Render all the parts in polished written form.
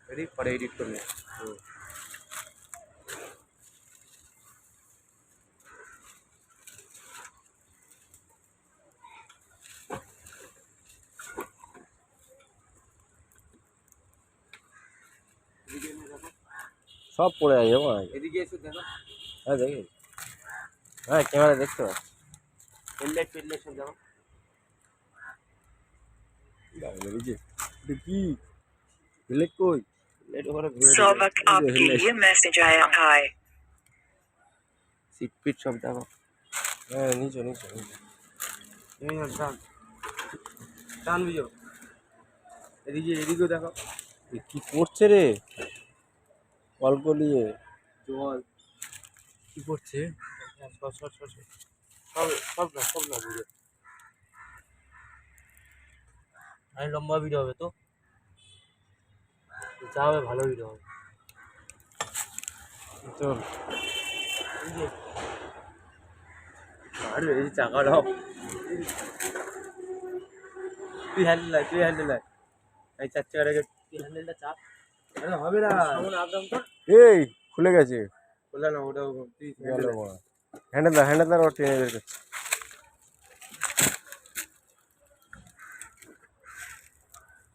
Ready পরে edit করবে। সব পড়ে আছে ভাই। এদিকে এসে দেখো। হ্যাঁ দেখি, হ্যাঁ ক্যামেরা দেখতে পাচ্ছি। হেডলাইট ফেডলাইট সব দেখো। দেখি হেডলাইট কই? হেডলাইট ওখানে ঘুরে सबक आपके लिए मैसेज आया है। সিট পিট সব দেখো। হ্যাঁ নিচে নিচে নিচে। এই না টান টান বুঝো। এদিকে এদিকেও দেখো। এ কি করছে রে অল্প নিয়ে? জল কি করছে? সব সব সব সব সব না সব না বুঝো। আরে লম্বা ভিডিও হবে তো, যা হবে ভালো ভিডিও হবে। চল আরে এই চাকা দাও। তুই হ্যান্ডেল এই চার চাকাটাকে তুই হ্যান্ডেলটা চাপ। আরে হবে না সামনে আগাম তো। এই খুলে গেছে। বললা না ওটা তুই গেল বড় হ্যান্ডেল ওর টেনে বের করছে।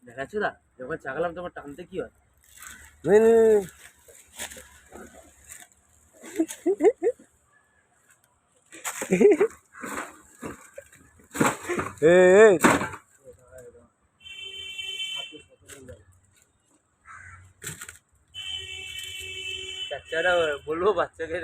দেখাচ্ছ না যখন চাকালাম তোমার টানতে কি হয়? নে, নে, নে। এই চার চাকাটা বলবো বাচ্চাকে